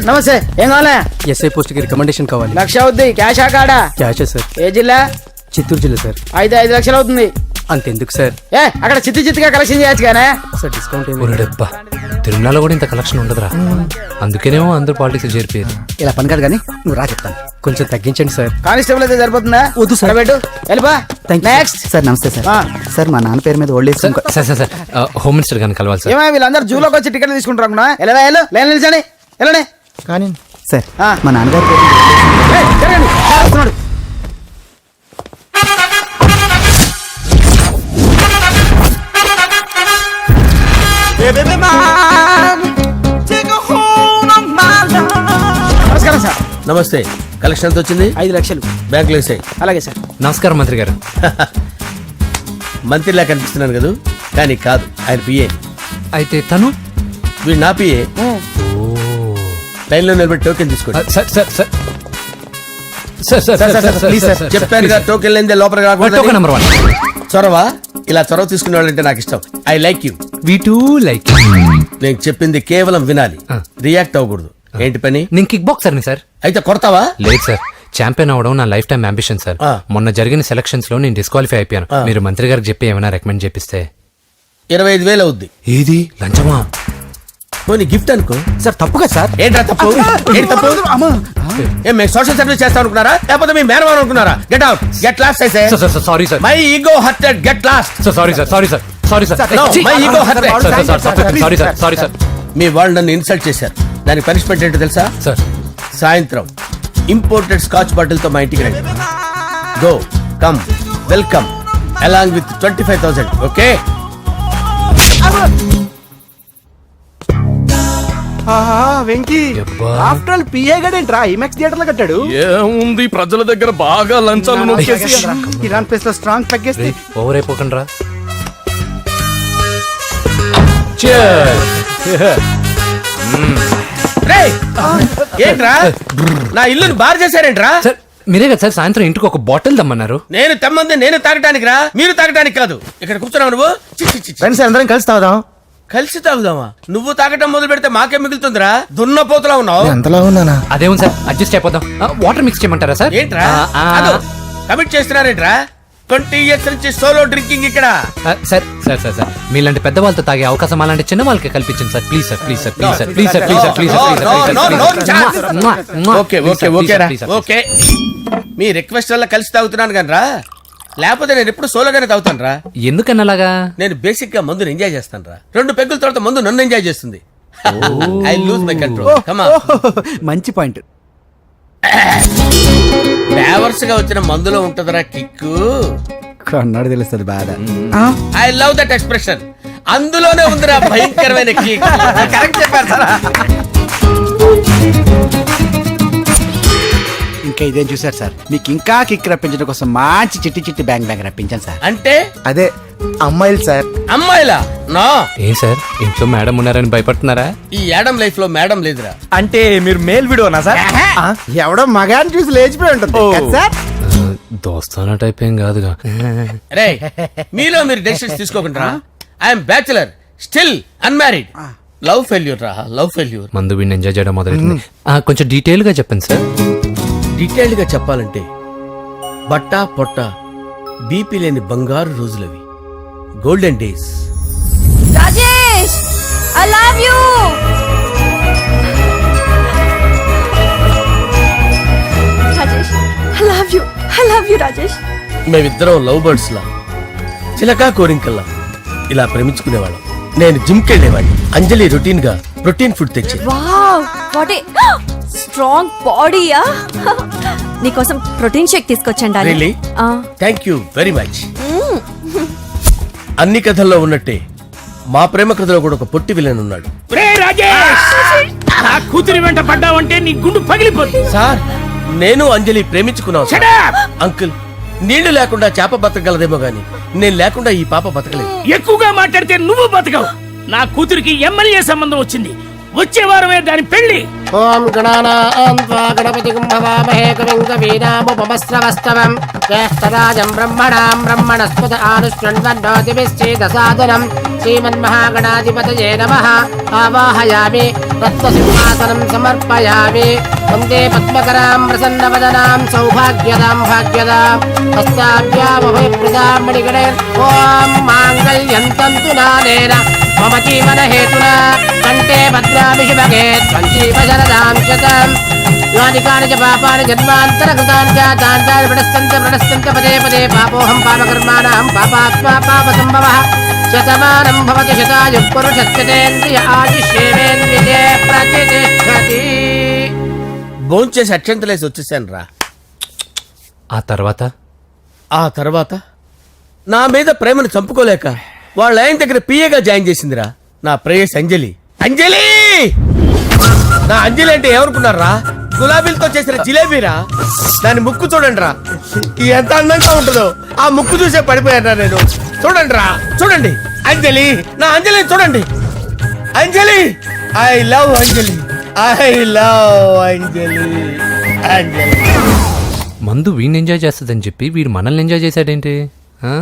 నమస్తే. ఏం కావాలా? ఎస్ఐ పోస్ట్ కి రికమెండేషన్ కావాలి. 1,00,000 అవుద్ది. క్యాషా కాడా? క్యాషే సార్. ఏ జిల్లా? చిత్తూరు జిల్లా సార్. 5 లక్షలు అవుతుంది. అంతెందుకు సార్? అక్కడ చిత్తుగా కలెక్షన్ చేయొచ్చు కానీ సార్ డిస్కౌంట్ డబ్బా తిరుమలలో కూడా ఇంత కలెక్షన్ ఉండదురా. అందుకేనేమో అందరూ పాలిటిక్స్ చేరిపోయారు. ఇలా పని కాదు కానీ నువ్వు రా చెప్తాను. కొంచెం తగ్గించండి సార్. కానిస్టేబుల్ అయితే సరిపోతుందా? వద్దు సార్. పెట్టు వెళ్ళిపా. Next sir. నమస్తే సార్. సార్ మా నాన్న పేరు మీద old age sir sir sir home minister గారిని కలవాలి సార్. ఏమో వీళ్ళందరూ జూలోకి వచ్చి టికెట్ తీసుకుంటారు అనుకున్నా. లైన్ నిలిచండి. వెళ్ళండి. కానీ సార్ మా నాన్నగారి పేరు వస్తున్నాడు. నమస్కారం సార్. నమస్తే. కలెక్షన్ ఎంత వచ్చింది? 5 లక్షలు. బ్యాంకులో వేసాయి. అలాగే సార్. నమస్కారం మంత్రి గారు. మంత్రిలా కనిపిస్తున్నాను కదా, కానీ కాదు, ఆయన పిఏ. అయితే తను వీడు నా పిఏ. లైన్లో నిలబెట్టి టోకెన్ తీసుకోండి. సార్ సార్ సార్ చెప్పాను కదా, టోకెన్ లేదే లోపలికి రాకూడదు. Token number 1. చొరవ. ఇలా చొరవ తీసుకునే వాళ్ళంటే నాకు ఇష్టం. I like you. We two like. నేను చెప్పింది కేవలం వినాలి, రియాక్ట్ అవ్వకూడదు. ఏంటి పని? నేను కిక్ బాక్సర్ని సార్. అయితే కొడతావా? లేదు సార్, ఛాంపియన్ అవడం నా లైఫ్ టైం అంబిషన్ సార్. మొన్న జరిగిన సెలక్షన్స్ లో నేను డిస్క్వాలిఫై అయిపోయాను. మీరు మంత్రి గారికి చెప్పి ఏమైనా రికమెండ్ చేపిస్తే. 25,000 అవుద్ది. ఏది లంచమా? పోనీ గిఫ్ట్ అనుకో. సార్. తప్పుగా సార్. ఏంట్రా తప్పు? ఏంటి తప్పు? ఏం మేము సోషల్ సర్వీస్ చేస్తాం అనుకున్నారా, లేకపోతే మీ మేనమాన్ అనుకున్నారా? Get out, get lost. అయితే sorry sir, my ego hurted, get lost. Sorry sir, sorry sir, sorry sir, my ego hurted. Sorry sir, sorry sir. మీ వాళ్ళు నన్ను ఇన్సల్ట్ చేశారు. దానికి పనిష్మెంట్ ఏంటో తెలుసా? సార్ సాయంత్రం ఇంపోర్టెడ్ స్కాచ్ బాటిల్ తో మా ఇంటికి రండి. Go come welcome along with 25,000. Okay? Venky after all PA గడేంట్రా ఇమెక్స్ థియేటర్ లో కట్టాడు. ఏముంది, ప్రజల దగ్గర బాగా లంచాలు నొక్కేసి ఇరాన్ ప్లేస్ లో స్ట్రాంగ్ తగ్గేస్తే ఓవర్ అయిపోకండి రా. ఏంట్రా నా ఇల్లుని బార్ చేశారేంట్రా? సార్ మీరే కదా సార్ సాయంత్రం ఇంటికి ఒక బాటిల్ దమ్మన్నారు. నేను తెమ్మంది నేను తాగటానికి రా, మీరు తాగటానికి కాదు. ఇక్కడ కూర్చున్నావు నువ్వు. ఫ్రెండ్స్ అందరం కలిసి తాగుదాం. కలిసి తాగుదామా? నువ్వు తాగటం మొదలు పెడితే మాకే మిగులుతుందిరా. దున్నపోతులా ఉన్నావు. ఎంతలా ఉన్నానా? అదేం సార్, అడ్జస్ట్ అయిపోదాం. వాటర్ మిక్స్ చేయమంటారా సార్? ఏంట్రా కమిట్ చేస్తున్నారేంట్రా? 20 years నుంచి సోలో డ్రింకింగ్ ఇక్కడ. సార్ సార్ సార్ సార్ మీలాంటి పెద్ద వాళ్ళతో తాగే అవకాశం అలాంటి చిన్న వాళ్ళకి కల్పించండి sir. Please sir, please sir, please sir, please sir, please sir, please sir. Okay okay okay రా, ఓకే. మీ రిక్వెస్ట్ వల్ల కలిసి తాగుతున్నాను కానీ రా, లేకపోతే నేను ఎప్పుడు సోలోగానే తాగుతాను రా. ఎందుకన్నా అలాగా? నేను బేసిక్ గా మందుని ఎంజాయ్ చేస్తాను రా. 2 పెగ్గుల తర్వాత మందు నన్ను ఎంజాయ్ చేస్తుంది. I lose my control. Come on. మంచి పాయింట్. ఫ్లేవర్స్ గా వచ్చిన మందులో ఉంటదరా కిక్కు. కన్నాడు తెలుస్తుంది బాధ. I love that expression. అందులోనే ఉందిరా భయంకరమైన కిక్. కరెక్ట్ చెప్పారు సార్. ఇంకా ఇదేం చూసారు సార్, మీకు ఇంకా కిక్ రప్పించడం కోసం మంచి చిట్టి చిట్టి బ్యాంగ్ బ్యాంగ్ రప్పించాను సార్. అంటే అదే అమ్మాయిలు సార్. అమ్మాయిలా? నా ఏం సార్ ఇంట్లో మేడం ఉన్నారని భయపడుతున్నారా? ఈ యాడమ్ లైఫ్ లో మేడం లేదురా. అంటే మీరు మేల్ వీడియోనా సార్? ఎవడో మగాన్ని చూసి లేచిపోయి ఉంటుంది సార్. దోస్తానా టైప్ ఏం కాదుగా. రే మీలో మీరు డెసిషన్స్ తీసుకోకుండా. I'm bachelor, still unmarried. Love failure రా, లవ్ ఫెయిల్యూర్. మందు వీడిని ఎంజాయ్ చేయడం మొదలైంది. కొంచెం డీటెయిల్ గా చెప్పండి సార్. డీటెయిల్డ్ గా చెప్పాలంటే బట్టా పొట్ట బీపీ లేని బంగారు రోజులవి, golden days. Rajesh, I love you. Rajesh, I love you. I love you, Rajesh. మేమిద్దరం లవ్ బర్డ్స్ లా, చిలకా కోరింకల్లా ఇలా ప్రేమించుకునేవాళ్ళం. నేను జిమ్ కెళ్ళేవాడిని. అంజలి రొటీన్ గా ప్రోటీన్ ఫుడ్ తెచ్చి. వావ్, వాట్ ఏ స్ట్రాంగ్ బాడీయా. నీకోసం ప్రోటీన్ షేక్ తీసుకొచ్చండి. Really? Thank you very much. అన్ని కథల్లో ఉన్నట్టే మా ప్రేమ కథలో కూడా ఒక పొట్టి విలన్ ఉన్నాడు. కూతురి వెంట పడ్డావంటే నీ గుండు పగిలిపోతుంది. సార్ నేను అంజలి ప్రేమించుకున్నాను. అంకుల్, నీళ్లు లేకుండా చేప బతకగలదేమో గాని నేను లేకుండా ఈ పాప బతకలేదు. ఎక్కువగా మాట్లాడితే నువ్వు బతకవు. నా కూతురికి ఎమ్మెల్యే సంబంధం వచ్చింది. వచ్చే వారమే దాని పెళ్లి. ఓం గణానాం త్వా గణపతిం భవామహే కవిం కవీనాముపమస్రవస్తవం జ్యేష్ఠరాజం బ్రహ్మణాం బ్రహ్మణస్పద ఆనుష్ణ్వన్నోతిభిశ్చేదసాదనం శ్రీమన్మహాగణాధిపతయే నమః. ఆవాహయామి తత్వసింహాసనం సమర్పయామి. వందే పద్మకరాం ప్రసన్నవదనాం సౌభాగ్యదాం భాగ్యదాం హస్తాభ్యామభయప్రదాం మణిగణే. ఓం మాంగళ్యం తంతు నానేన మమ జీవన హేతునా కంటే భద్రామి శుభగే త్వంజీవ శరదాం శతం. యాని కాని చ పాపాని జన్మాంతరకృతాని జాతాని ప్రణశ్యంత పదే పదే పాపోహం పాపకర్మాణం పాపాత్మా పాపసంభవః. శతమానం భవతి శతాయుః పురుషస్యేంద్రియ ఆయుష్యేంద్రియే ప్రతిష్టతి. భోంచేసి అక్షంతలేసి వచ్చేసాను రా. ఆ తర్వాత ఆ తర్వాత నా మీద ప్రేమను చంపుకోలేక వాళ్ళ ఆయన దగ్గర పిఏగా జాయిన్ చేసిందిరా నా ప్రేయస్ అంజలి. అంజలి నా అంజలి అంటే ఏమనుకున్నారా? గులాబీలతో చేసిన జిలేబీరా. దాని ముక్కు చూడండి రా, ఎంత అందంగా ఉంటుందో. ఆ ముక్కు చూసే పడిపోయారా నేను. చూడండి రా, చూడండి అంజలి, నా అంజలిని చూడండి. Anjali, I love Anjali, I love Anjali. Anjali మందు వీడిని ఎంజాయ్ చేస్తుందని చెప్పి వీడు మనల్ని ఎంజాయ్ చేశాడేంటి? ఆ?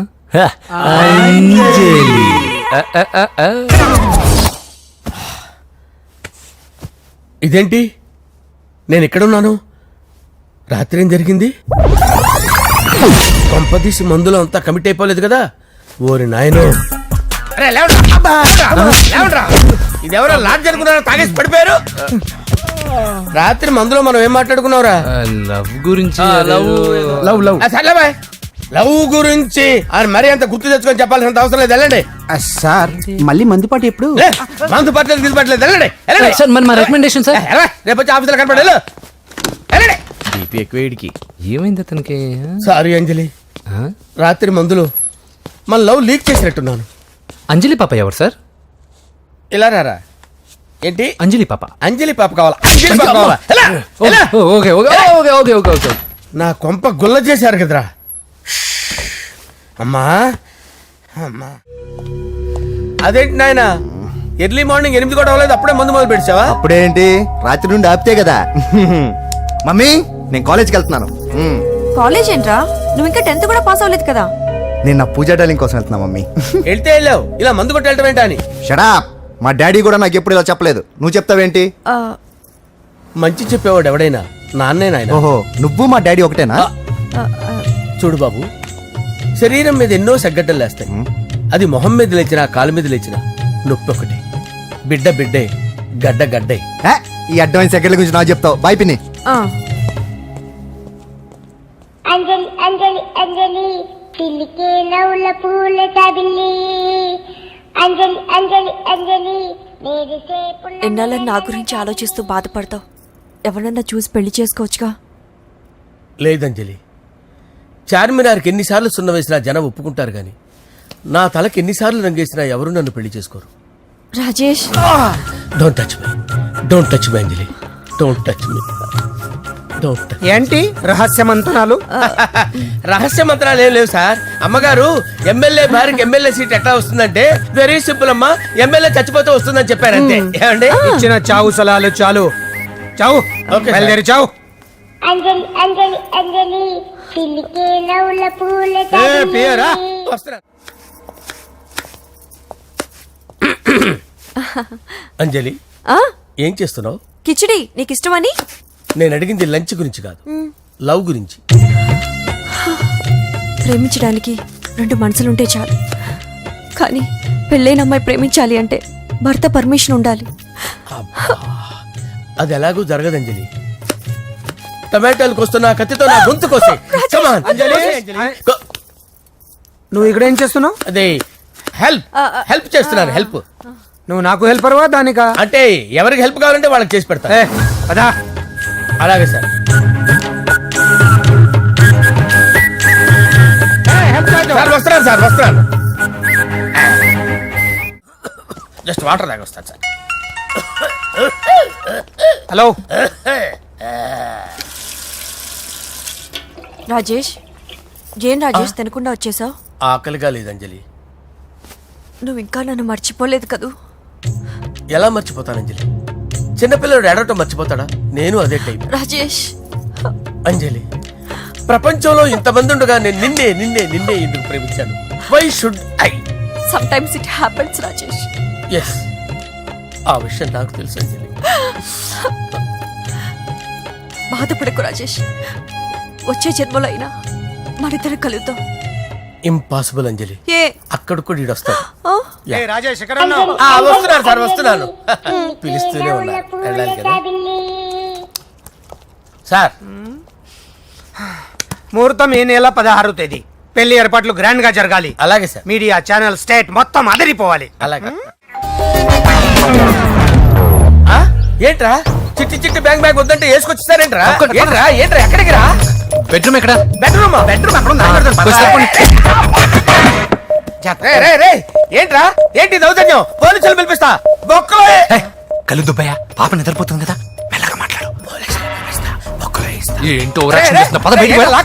ఇదేంటి నేను ఎక్కడున్నాను? రాత్రి ఏం జరిగింది? కొంపదీసి మందులో అంతా కమిట్ అయిపోలేదు కదా? ఓరి నాయనో. అరే లేవండ్రా. అబ్బా, లేవండ్రా. ఇదెవరో లాడ్జ్ అనుకున్నారో తాగేసి పడిపోయారు. రాత్రి మందులో మనం ఏం మాట్లాడుకున్నావురా? లవ్ గురించి లవ్ లవ్ సర్లే బాయ్, లవ్ గురించి ఆయన మరీ అంత గుర్తు తెచ్చుకొని చెప్పాల్సినంత అవసరం లేదు. వెళ్ళండి. సార్ మళ్ళీ మందుపాటి ఎప్పుడు? లే, మందు పట్టలేదు గిల్లు పట్టలేదు. వెళ్ళండి, వెళ్ళండి. సార్ మరి మా రికమెండేషన్ సార్. రేపు వచ్చి ఆఫీసులో కనపడి వెళ్ళు. వెళ్ళండి. బీపీ ఎక్కువేడికి. ఏమైంది అతనికి? సారీ అంజలి, ఆ? రాత్రి మందులో మన లవ్ లీక్ చేసినట్టున్నాను. అంజలి పాప ఎవరు సార్? ఇలా రారా. ఏంటి? అంజలి పాప. అంజలి పాప కావాలా? అంజలి పాప కావాలా? ఎలా? ఎలా? Okay okay okay okay okay okay. నా కొంప గుల్ల చేశారు కదరా. అమ్మా అమ్మా, అదేంటి నాయన ఎర్లీ మార్నింగ్ 8 కూడా అవ్వలేదు, అప్పుడే మందు మొదలు పెడిచావా? అప్పుడేంటి, రాత్రి నుండి ఆపితే కదా. మమ్మీ నేను కాలేజ్కి వెళ్తున్నాను. కాలేజ్ ఏంట్రా? నువ్వు ఇంకా 10th కూడా పాస్ అవ్వలేదు కదా. నేను నా పూజా డాలింగ్ కోసం వెళ్తున్నా మమ్మీ. వెళ్తే వెళ్ళావు, ఇలా మందు కొట్టి వెళ్ళటం ఏంటా అని. షడా, మా డాడీ కూడా నాకు ఎప్పుడు ఇలా చెప్పలేదు. నువ్వు చెప్తావేంటి? ఆ, మంచి చెప్పేవాడు ఎవడైనా నాన్నే నాయన. ఓహో, నువ్వు మా డాడీ ఒకటేనా? ఆ, ఆ, చూడు బాబు, శరీరం మీద ఎన్నో సగ్గడ్డలు లేస్తాయి. అది మొహం మీద లేచినా కాలు మీద లేచినా నొప్పి ఒకటే. బిడ్డ బిడ్డే, గడ్డ గడ్డే. ఏ, ఈ అడ్వాన్స్ సెకండ్ల గురించి నాకు చెప్తావు. బాయ్ పిన్ని. ఆ. అంజలి అంజలి అంజలి పిల్లికే నవ్వుల పూల తబిల్లి. అంజలి అంజలి అంజలి ఎన్నాళ్ళ నా గురించి ఆలోచిస్తూ బాధపడతావు. ఎవరన్నా చూసి పెళ్లి చేసుకోవచ్చుగా. లేదంజలి, చార్మినార్కి ఎన్నిసార్లు సున్న వేసినా జనం ఒప్పుకుంటారు గాని నా తలకి ఎన్నిసార్లు రంగేసినా ఎవరు నన్ను పెళ్లి చేసుకోరు. Rajesh, don't touch me, don't touch me Anjali, don't touch me, don't touch. ఏంటి రహస్య మంతనాలు? రహస్య మంత్రాలు ఏం లేవు సార్. అమ్మగారు ఎమ్మెల్యే భార్యకి ఎమ్మెల్యే సీట్ ఎట్లా వస్తుందంటే వెరీ సింపుల్ అమ్మా, ఎమ్మెల్యే చచ్చిపోతే వస్తుందని చెప్పారు అంతే. ఏమండి? ఇచ్చిన చావు సలాలు చాలు. చావు, ఓకే బయలుదేరి చావు. అంజలి అంజలి అంజలి పిల్లికే నవ్వుల పూల తబిల్లి. వస్తున్నా. అంజలి, ఆ? ఏం చేస్తున్నావు? కిచిడి నీకు ఇష్టమని. నేను అడిగింది లంచ్ గురించి కాదు, లవ్ గురించి. ప్రేమించడానికి 2 మనసులుంటే చాలు, కానీ పెళ్ళైన అమ్మాయి ప్రేమించాలి అంటే భర్త పర్మిషన్ ఉండాలి. అది ఎలాగూ జరగదు అంజలి. టమాటాలు కోస్తున్నా కత్తితో నా గొంతు కోసే. Come on, అంజలి. నువ్వు ఇక్కడ ఏం చేస్తున్నావు? అదే హెల్ప్ చేస్తున్నాను. హెల్ప్ నువ్వు నాకు హెల్పర్వా దానికా? అంటే ఎవరికి హెల్ప్ కావాలంటే వాళ్ళకి చేసి పెడతా. అదా అలాగే సార్. సార్ వస్తున్నాను, సార్ వస్తున్నాను. జస్ట్ వాటర్ తాగి వస్తాను సార్. హలో. రాజేష్, ఏం రాజేష్ తినకుండా వచ్చేసావు? ఆకలిగా లేదు అంజలి. నువ్వు ఇంకా నన్ను మర్చిపోలేదు కదూ. ఎలా మర్చిపోతాను అంజలి? చిన్నపిల్లడు ఏడవటం మర్చిపోతాడా? నేను అదే టైప్. రాజేష్, అంజలి, ప్రపంచంలో ఇంతమంది ఉండగా నేను నిన్నే నిన్నే నిన్నే ఎందుకు ప్రేమించాను? Why should I? Sometimes it happens Rajesh. Yes, ఆ విషయం నాకు తెలుసు అంజలి. బాధపడకు రాజేష్, వచ్చే జన్మలో అయినా మనిద్దరం కలుద్దాం. ఇంపాసిబుల్ అంజలి, ఏ అక్కడ కూడా ఈడు వస్తాడు. ఆ? రాజేష్ ఎక్కడ వస్తున్నాను సార్, వస్తున్నాను. పిలుస్తూనే ఉన్నారు, వెళ్ళాలి కదా సార్. ముహూర్తం ఈ నెల 16వ తేదీ. పెళ్లి ఏర్పాట్లు గ్రాండ్ గా జరగాలి. అలాగే సార్. మీడియా ఛానల్ స్టేట్ మొత్తం అదిరిపోవాలి. అలాగే. ఆ? ఏంట్రా చిట్టి చిట్టి బ్యాంక్ బ్యాగ్ వద్దంటే వేసుకొచ్చేసారేంట్రా? ఏంట్రా ఏంట్రా ఎక్కడికి రా? బెడ్రూమ్ ఎక్కడ? బెడ్రూమ్ అక్కడ ఉంది. ఏంట్రా ఏంటి దౌర్జన్యం? పోలీసులు పిలిపిస్తా. బొక్కలో కళ్ళు దుబ్బయ్యా, పాప నిద్రపోతుంది కదా, మెల్లగా మాట్లాడు. ఏంటో ఓవరాక్షన్ చేస్తున్నా. పద బయటికి వెళ్ళు.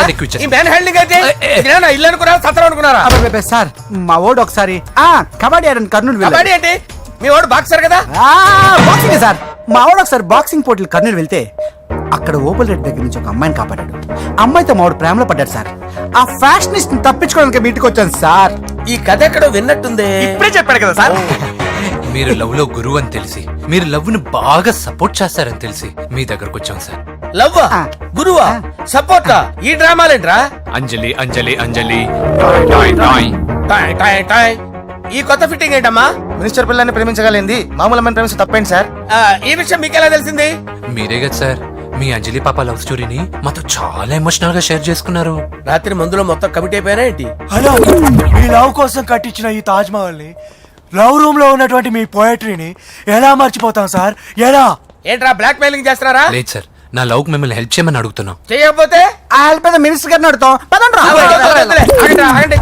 ఏది ఎక్కువ ఇచ్చేస్తా. ఈ మ్యాన్ హ్యాండింగ్ అయితే ఇదేనా ఇల్లు అనుకున్నారా, సత్రం అనుకున్నారా? సార్ మా ఓడు ఒకసారి కబడ్డీ ఆడని కర్నూలు కబడ్డీ ఏంటి? మీ వాడు బాక్సర్ కదా? Boxing sir. మా వాడు ఒకసారి బాక్సింగ్ పోటీలు కర్నూలు వెళ్తే అక్కడ ఓపెల్ రెడ్డి దగ్గర నుంచి ఒక అమ్మాయిని కాపాడాడు. అమ్మాయితో మా వాడు ప్రేమలో పడ్డాడు సార్. ఆ ఫ్యాషనిస్ట్ తప్పించుకోవడానికి మీటికి వచ్చాను సార్. ఈ కథ ఎక్కడో విన్నట్టుంది. ఇప్పుడే చెప్పాడు కదా సార్. మీరు లవ్ లో గురువు అని తెలిసి, మీరు లవ్ ను బాగా సపోర్ట్ చేస్తారని తెలిసి మీ దగ్గరకు వచ్చాం సార్. లవ్వా, గురువా, సపోర్టా? ఈ డ్రామాలేంట్రా? అంజలి అంజలి అంజలి. టాయ్ టాయ్ టాయ్. ఈ కొత్త ఫిట్టింగ్ ఏంటమ్మా? మినిస్టర్ పిల్లల్ని ప్రేమించగలిగింది మామూలు అమ్మని ప్రేమించి తప్పేంటి సార్? ఈ విషయం మీకెలా తెలిసింది? మీరే కదా సార్ మీ అంజలి పాప లవ్ స్టోరీని మాతో చాలా ఎమోషనల్ గా షేర్ చేసుకున్నారు. రాత్రి మందులో మొత్తం కమిటీ అయిపోయినా ఏంటి? హలో, మీ లవ్ కోసం కట్టించిన ఈ తాజ్ మహల్ ని, లవ్ రూమ్ లో ఉన్నటువంటి మీ పోయట్రీని ఎలా మర్చిపోతాం సార్? ఎలా? ఏంట్రా బ్లాక్ మెయిలింగ్ చేస్తున్నారా? లేదు సార్, నా లవ్ కు మిమ్మల్ని హెల్ప్ చేయమని అడుగుతున్నాం. చేయకపోతే ఆ హెల్ప్ అయితే మినిస్టర్ గారిని అడుగుతాం. పదండి రా. ఆగండి, ఆగండి.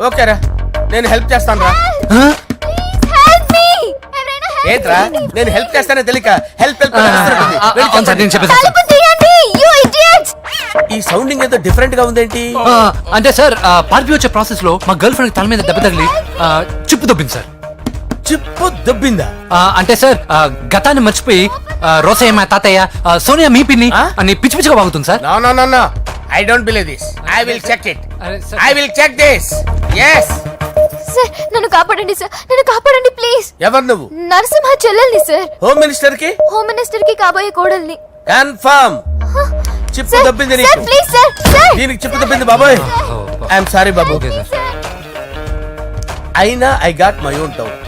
ఓకేరా, నేను హెల్ప్ చేస్తాను రా. ఏంట్రా నేను హెల్ప్ చేస్తానే తెలియక హెల్ప్ హెల్ప్ అవును సార్, నేను చెప్పేసి ఈ సౌండింగ్ ఏదో డిఫరెంట్ గా ఉందేంటి? అంటే సార్ పార్టీ వచ్చే ప్రాసెస్ లో మా గర్ల్ ఫ్రెండ్ తల మీద దెబ్బ తగిలి చిప్పు దొబ్బింది సార్. చిప్పు దొబ్బిందా? అంటే సార్ గతాన్ని మర్చిపోయి రోసయ్య మా తాతయ్య, సోనియా మీ పిన్ని అని పిచ్చి పిచ్చిగా వాగుతుంది sir. No no no no, I don't believe this. I will check it. I will check this. yes sir, నన్ను కాపాడండి సార్, నన్ను కాపాడండి ప్లీజ్. ఎవరు నువ్వు? నరసింహ చెల్లెల్ని సార్. హోమ్ మినిస్టర్ కి? హోమ్ మినిస్టర్ కి కాబోయే కోడల్ని. కన్ఫర్మ్. చిప్పు దొబ్బింది సార్ నీకు. Please sir, sir. దీనికి చిప్పు దొబ్బింది బాబోయ్. ఐఎమ్ సారీ బాబు. Okay sir. అయినా I got my own doubt.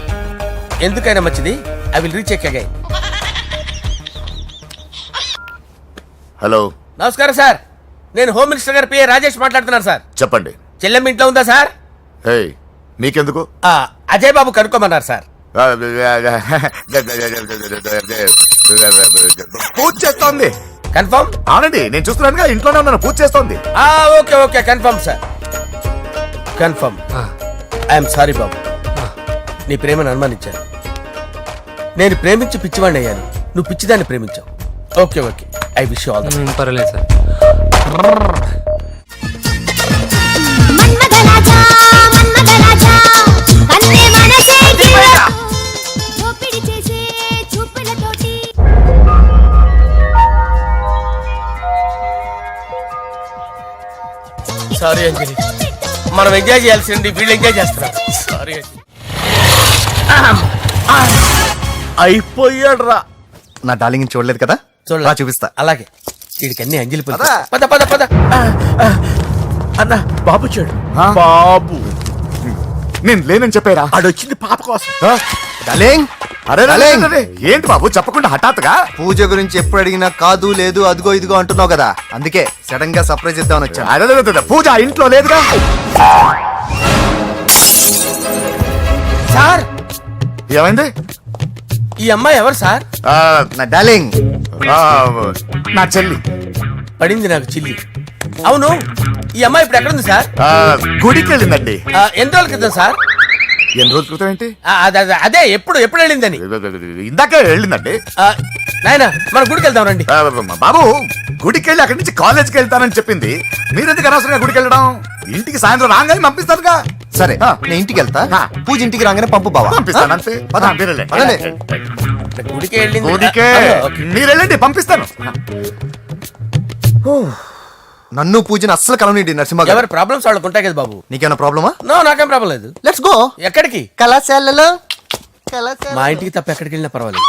ఎందుకైనా మంచిది, I will recheck again. Hello, నమస్కారం సార్, నేను హోమ్ మినిస్టర్ గారు పిఏ రాజేష్ మాట్లాడుతున్నాను సార్. చెప్పండి. చెల్లెమ్మ ఇంట్లో ఉందా సార్? హే, మీకెందుకు? అజయ్ బాబు కనుక్కోమన్నారు సార్. పూజ చేస్తోంది. కన్ఫర్మ్? అవునండి, నేను చూస్తున్నానుగా, ఇంట్లోనే ఉన్నాను, పూజ చేస్తోంది. Okay okay, confirm sir, confirm. I'm sorry బాబు, నీ ప్రేమను అనుమానించాను. నేను ప్రేమించి పిచ్చివాడిని అయ్యాను, నువ్వు పిచ్చిదాన్ని ప్రేమించావు. Okay okay, I wish you all the best. పర్వాలేదు సార్. సారీ అంజలి, మనం ఎంజాయ్ చేయాల్సింది వీళ్ళు ఎంజాయ్ చేస్తున్నారు. సారీ అంజలి. అయిపోయాడు రా. నా డార్లింగ్ చూడలేదు కదా, చూడలా, చూపిస్తా. అలాగే వీడికి అన్ని అంజలి పద పద పద పద. అన్న బాబు చూడు. బాబు నేను లేనని చెప్పారా? ఆడొచ్చింది పాప కోసం. డార్లింగ్, అరే డార్లింగ్. ఏంటి బాబు చెప్పకుండా హఠాత్తుగా? పూజ గురించి ఎప్పుడు అడిగినా కాదు లేదు అదిగో ఇదిగో అంటున్నావు కదా, అందుకే సడన్ గా సర్ప్రైజ్ ఇద్దామని వచ్చాను. అరే, పూజ ఆ ఇంట్లో లేదుగా. సార్ ఏమైంది? ఈ అమ్మాయి ఎవరు సార్? నా డార్లింగ్, నా చెల్లి. పడింది నాకు చిల్లి. అవును, ఈ అమ్మాయి ఇప్పుడు ఎక్కడుంది సార్? గుడికి వెళ్ళిందండి. ఎన్ని రోజుల క్రితం సార్? ఎన్ని రోజుల క్రితం ఏంటి? అదే ఎప్పుడు ఎప్పుడు వెళ్ళిందని. ఇందాకే వెళ్ళిందండి. నాయన మన గుడికి వెళ్దాం రండి. బాబు, గుడికి వెళ్ళి అక్కడి నుంచి కాలేజ్కి వెళ్తానని చెప్పింది. మీరెందుకు అనవసరంగా గుడికి వెళ్ళడం? ఇంటికి సాయంత్రం రాగానే పంపిస్తారుగా. సరే నేను ఇంటికి వెళ్తా పూజ ఇంటికి రాగానే పంపు బావా పంపిస్తాను అంతే పద. మీరు వెళ్ళండి. పదండి. గుడికి వెళ్ళింది గుడికే ఓకే. మీరు వెళ్ళండి పంపిస్తాను నన్ను పూజని అస్సలు కలవనిండి నరసింహ గారు. ఎవరి ప్రాబ్లమ్స్ వాళ్ళకు ఉంటాయి కదా బాబు. నీకేమైనా ప్రాబ్లమా? నో నాకేం ప్రాబ్లం లేదు. Let's go. ఎక్కడికి? కళాశాలలో మా ఇంటికి తప్ప ఎక్కడికి వెళ్ళినా పర్వాలేదు.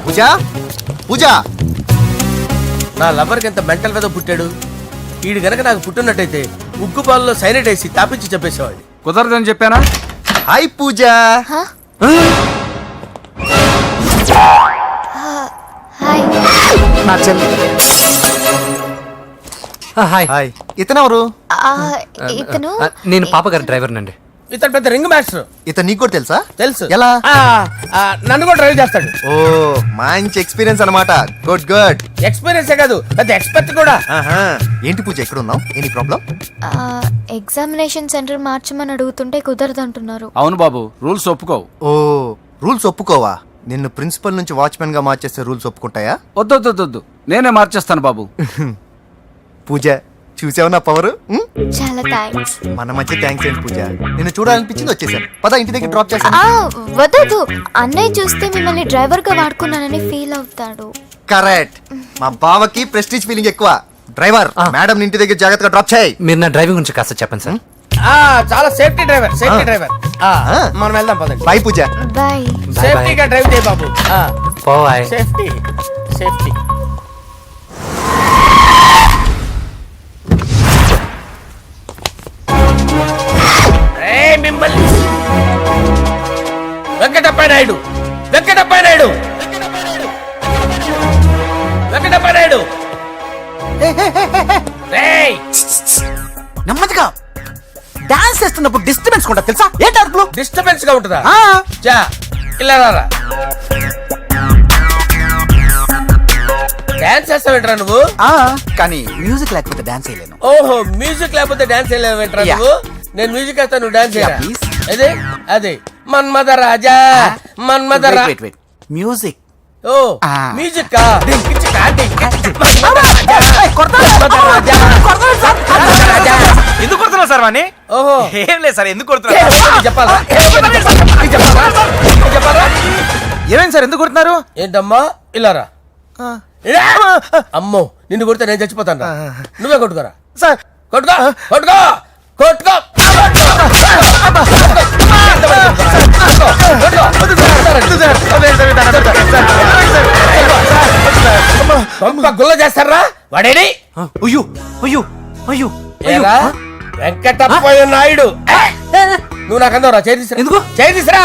పూజ పూజ నా లవర్కి ఎంత మెంటల్ మీద పుట్టాడు. వీడు గనక నాకు పుట్టినట్టయితే ఉగ్గు పాలలో సైనట్ వేసి తాపించి చెప్పేసేవాడిని. కుదరదని చెప్పానా? హాయ్ పూజ. హాయ్. నా చెల్లి. Hi hi. ఇతనెవరు? ఇతను నేను పాప గారి డ్రైవర్ నండి. ఇతను పెద్ద రింగ్ మాస్టర్. ఇతను నీకు కూడా తెలుసా? తెలుసు. ఎలా? నన్ను కూడా డ్రైవ్ చేస్తాడు. ఓ మంచి ఎక్స్పీరియన్స్ అన్నమాట. Good good. ఎక్స్పీరియన్సే కాదు పెద్ద ఎక్స్పర్ట్ కూడా. ఏంటి పూజ ఎక్కడ ఉన్నావు? Any problem? ఎగ్జామినేషన్ సెంటర్ మార్చమని అడుగుతుంటే కుదరదంటున్నారు. అవును బాబు, రూల్స్ ఒప్పుకోవు. ఓ రూల్స్ ఒప్పుకోవా? నిన్ను ప్రిన్సిపల్ నుంచి వాచ్మెన్ గా మార్చేస్తే రూల్స్ ఒప్పుకుంటాయా? వద్దు, నేనే మార్చేస్తాను బాబు. పూజ చూసావు నా పవర్? చాలా థ్యాంక్స్. మన మధ్య థ్యాంక్స్ ఏంటి పూజ, నిన్ను చూడాలనిపించింది వచ్చేసాను. పద ఇంటి దగ్గర డ్రాప్ చేస్తాను. వద్దు, అన్నయ్య చూస్తే మిమ్మల్ని డ్రైవర్ గా వాడుకున్నానని ఫీల్ అవుతాడు. కరెక్ట్. మా బావకి ప్రెస్టీజ్ ఫీలింగ్ ఎక్కువ. డ్రైవర్ మేడం ఇంటి దగ్గర జాగ్రత్తగా డ్రాప్ చేయి. మీరు నా డ్రైవింగ్ గురించి కాస్త చెప్పండి సార్. చాలా సేఫ్టీ డ్రైవర్. మనం వెళ్దాం పదండి. బాయ్ పూజ. బాయ్. సేఫ్టీగా డ్రైవ్ చేయి బాబు. బాయ్. Safety safety. మిమ్మల్ని వెంకటప్ప నాయుడు నెమ్మదిగా డాన్స్ చేస్తున్నప్పుడు డిస్టర్బెన్స్ కూడా తెలుసా? ఏంటి అరుపులు? డిస్టర్బెన్స్ గా ఉంటుందా? చా ఇలా రారా. డాన్స్ చేస్తావేంట్రా నువ్వు? కానీ మ్యూజిక్ లేకపోతే డాన్స్ చేయలేను. ఓహో మ్యూజిక్ లేకపోతే డాన్స్ చేయలేవేంట్రా Yeah. నువ్వు? నేను మ్యూజిక్ వేస్తా, నువ్వు డాన్స్ చేయరా? Yeah, please. అదే మన్మద రాజా మన్మద రా. Wait music. ఓ మ్యూజిక్ కా ఎందుకు కొడుతున్నా సార్ వాణ్ణి? ఓహో ఏం లేదు సార్, ఎందుకు కొడుతున్నా? చెప్పాలా? ఏమైంది సార్, ఎందుకు కొడుతున్నారు? ఏంటమ్మా ఇలా రా. అమ్మో నిన్ను కొడితే నేను చచ్చిపోతాను రా. నువ్వే కొట్టుకోరా సార్. కొట్టుకో కొట్టుకో కొట్టుకో. గుల్ల చేస్తారా వాడేడి? అయ్యో అయ్యో అయ్యో ఏరా వెంకటప్పయ్య నాయుడు. నువ్వు నాకు అందరా చేతిరా. ఎందుకు? చేతిరా.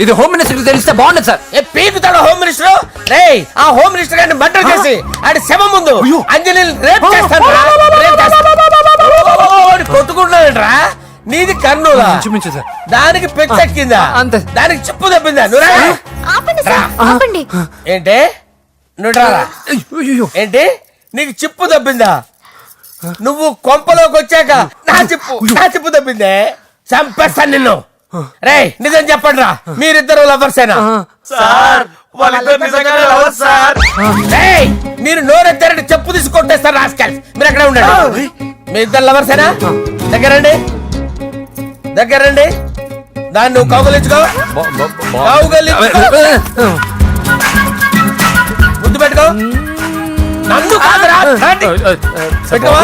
ఇది హోమ్ మినిస్టర్ తెలిస్తే బాగుండదు సార్. పీకుతాడు హోమ్ మినిస్టర్. రే ఆ హోమ్ మినిస్టర్ గారిని మర్డర్ చేసి ఆడి శవం ముందు అంజలి రేప్ చేస్తాను. కొట్టుకుంటున్నాడంట్రా. నీది కన్నులా? చూపించు సార్. దానికి పెచ్చెక్కిందా? అంతే. దానికి చెప్పు తప్పిందా? నువ్వు ఆపండి సార్, ఆపండి. ఏంటి నువ్వు రారా. ఏంటి నీకు చిప్పు తప్పిందా? నువ్వు కొంపలోకి వచ్చాక నా చిప్పు తప్పిందే. చంపేస్తాను నిన్ను. రే నిజం చెప్పండి రా, మీరిద్దరు లవర్సేనా? మీరు నోరెత్తారంటే చెప్పు తీసి కొట్టేస్తారు రాస్కల్స్. మీరు ఎక్కడ ఉండండి. మీ ఇద్దరు లవర్సేనా? దగ్గరండి దాన్ని నువ్వు కౌగలించుకో. ముద్దు పెట్టుకో. నన్ను కాదురా. పెట్టుకోవా?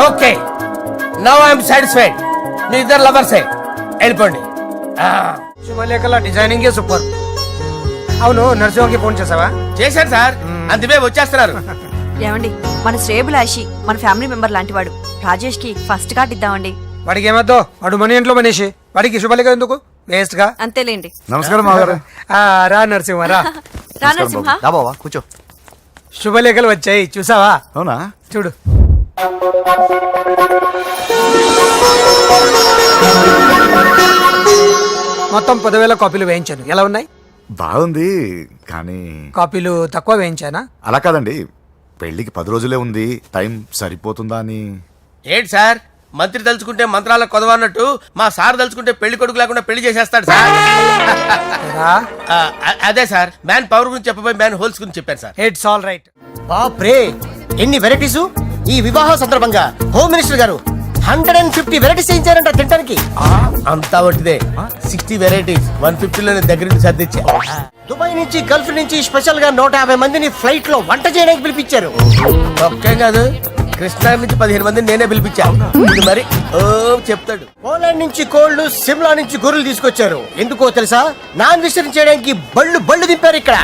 Okay now I'm satisfied. మీ ఇద్దరు లవర్సే, వెళ్ళిపోండి. శుభలేఖల డిజైనింగ్ సూపర్. అవును, నరసింహకి ఫోన్ చేసావా? చేశాను సార్, అందుకే వచ్చేస్తున్నారు. ఏమండి, మన శ్రేయబులాషి మన ఫ్యామిలీ మెంబర్ లాంటి వాడు. రాజేష్ కి ఫస్ట్ కార్డ్ ఇద్దామండి. వాడికి ఏమద్దో, వాడు మన ఇంట్లో మనిషి. వాడికి శుభలేఖ ఎందుకు? వేస్ట్ గా. అంతేలేండి. నమస్కారం మామగారు. రా నరసింహ రా. రా నరసింహ. బావా కూర్చో. శుభలేఖలు వచ్చాయి, చూసావా? అవునా? చూడు. మొత్తం 10,000 కాపీలు వేయించాను. ఎలా ఉన్నాయి? బాగుంది కానీ కాపీలు తక్కువ వేయించానా? అలా కాదండి, పెళ్లికి 10 రోజులే ఉంది, టైం సరిపోతుందా అని. ఏంటి సార్ మంత్రి తలుచుకుంటే మంత్రాలకు కొదవన్నట్టు మా సార్ తలుచుకుంటే పెళ్లి కొడుకు లేకుండా పెళ్లి చేసేస్తాడు సార్. అదే సార్ మ్యాన్ పవర్ గురించి చెప్పబోయి మ్యాన్ హోల్స్ గురించి చెప్పాను సార్. It's all right. బాప్రే ఎన్ని వెరైటీస్! ఈ వివాహ సందర్భంగా హోమ్ మినిస్టర్ గారు 150 వెరైటీస్ చేయించారంట తినడానికి. అంతా ఒకటిదే 60 వెరైటీస్ 150లోనే దగ్గర నుంచి సర్దిచ్చా. దుబాయ్ నుంచి గల్ఫ్ నుంచి స్పెషల్ గా 150 మందిని ఫ్లైట్ లో వంట చేయడానికి పిలిపించారు. ఒక్కేం కాదు కృష్ణా నుంచి 15 మందిని నేనే పిలిపించా. ఇది మరి ఓ చెప్తాడు. పోలాండ్ నుంచి కోళ్లు, సిమ్లా నుంచి గొర్రెలు తీసుకొచ్చారు. ఎందుకో తెలుసా? నాన్ వెజిటేరియన్ చేయడానికి బళ్ళు దింపారు ఇక్కడ.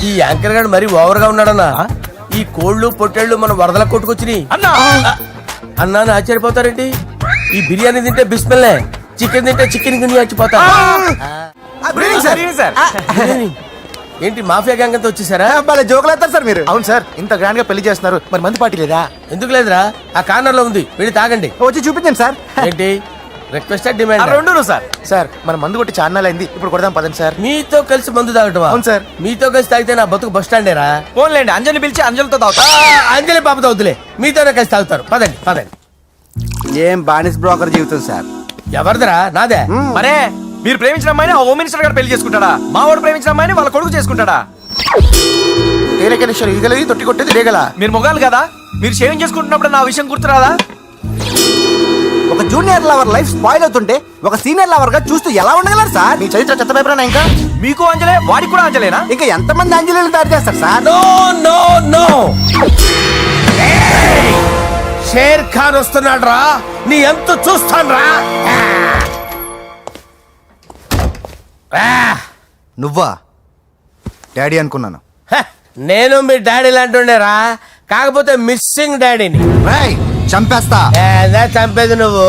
ఈ యాంకర్ గారు మరి ఓవర్ గా ఉన్నాడన్నా. ఈ కోళ్లు పొట్టేళ్లు మన వరదల కొట్టుకొచ్చినాయి అన్నా అని ఆశ్చర్యపోతారేంటి? ఈ బిర్యానీ తింటే బిస్మిల్లే, చికెన్ తింటే చికెన్ గిన్నె చచ్చిపోతా. ఏంటి మాఫియా గ్యాంగ్ అంతా వచ్చేసారా? జోకులు వేస్తారు సార్ మీరు. అవును సార్, ఇంత గ్రాండ్ గా పెళ్లి చేస్తున్నారు, మరి మంది పార్టీ లేదా? ఎందుకు లేదురా, ఆ కార్నర్ లో ఉంది, వెళ్ళి తాగండి. వచ్చి చూపించండి సార్. ఏంటి రిక్వెస్ట్ డిమాండ్? రెండు సార్. సార్ మన మందు కొట్టి చాన్నాలు అయింది, ఇప్పుడు కొడదాం పదండి సార్. మీతో కలిసి మందు తాగటమా? అవును సార్. మీతో కలిసి తాగితే నా బతుకు బస్ స్టాండేరా? ఫోన్లేండి, అంజలి పిలిచి అంజలితో తాగుతా. అంజలి పాపతో వద్దులే, మీతోనే కలిసి తాగుతారు. పదండి పదండి. ఏం బానిస్ బ్రోకర్ జీవితం సార్. ఎవరిదిరా? నాదే. మరే మీరు ప్రేమించిన అమ్మాయిని ఆ హోమ్ మినిస్టర్ గారు పెళ్లి చేసుకుంటాడా? మా వాడు ప్రేమించిన అమ్మాయిని వాళ్ళ కొడుకు చేసుకుంటాడా? తేరకేశ్వర ఈగలవి తొట్టి కొట్టేది రేగల. మీరు మొగాలు కదా, మీరు షేవింగ్ చేసుకుంటున్నప్పుడు నా విషయం గుర్తురాదా? ఒక జూనియర్ లవర్ లైఫ్ స్పాయిల్ అవుతుంటే ఒక సీనియర్ లవర్ గా చూస్తూ ఎలా ఉండగలరు సార్? మీ చరిత్ర చెత్త పేపరేనా ఇంకా? మీకు అంజలే, వాడికి కూడా అంజలేనా? ఇంకా ఎంతమంది అంజలిని తయారు చేస్తారు sir? No no no, Sher Khan వస్తున్నాడు రా, నీ ఎంత చూస్తాను రా. నువ్వా? డాడీ అనుకున్నాను. నేను మీ డాడీ లాంటి రా, కాకపోతే మిస్సింగ్ డాడీని. రేయ్ చంపేస్తా. చంపేది నువ్వు.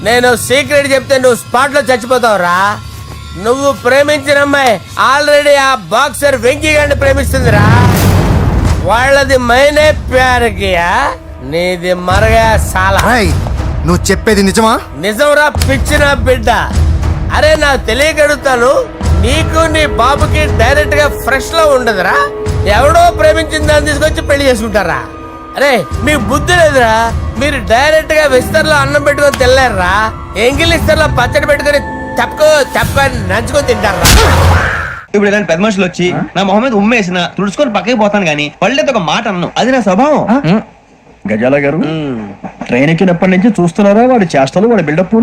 నేను సీక్రెట్ చెప్తే నువ్వు స్పాట్ లో చచ్చిపోతావు రా. నువ్వు ప్రేమించిన అమ్మాయి ఆల్రెడీ ఆ బాక్సర్ వెంకీ గారిని ప్రేమిస్తుందిరా. వాళ్ళది మైనే ప్యార్ కియా, నీది మరగా సాలా. రేయ్ నువ్వు చెప్పేది నిజమా? నిజంరా పిచ్చిన బిడ్డ. అరే నాకు తెలియగడుగుతాను, నీకు నీ బాబుకి డైరెక్ట్ గా ఫ్రెష్ లో ఉండదురా. ఎవడో ప్రేమించిన దాన్ని తీసుకొచ్చి పెళ్లి చేసుకుంటారా? అరే మీ బుద్ధి లేదురా. మీరు డైరెక్ట్ గా విస్తర్లో అన్నం పెట్టుకొని తినలేరురా. ఎంగిల్ ఇస్తర్లో పచ్చడి పెట్టుకొని తప్పుకొని నంచుకొని తింటారా? ఇప్పుడు ఇలాంటి పెద్ద మనుషులు వచ్చి నా మొహం మీద ఉమ్మేసిన తుడుచుకొని పక్కకి పోతాను గానీ పళ్ళేతో ఒక మాట అన్ను, అది నా స్వభావం. గజాల గారు ట్రైన్ ఎక్కినప్పటి నుంచి చూస్తున్నారా వాడి చేష్టలు, వాడి బిల్డప్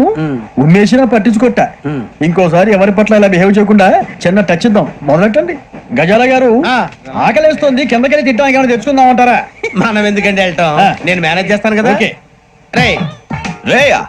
ఉమ్మేసినా పట్టించుకోట. ఇంకోసారి ఎవరి పట్ల ఇలా బిహేవ్ చేయకుండా చిన్న టచ్ ఇద్దాం, మొదలెట్టండి. గజాల గారు ఆకలేస్తోంది, కిందకెళ్ళి తిట్టడానికి ఏమైనా తెచ్చుకుందాం అంటారా? మనం ఎందుకంటే వెళ్తాం, నేను మేనేజ్ చేస్తాను కదా. ఓకే. రే రేయా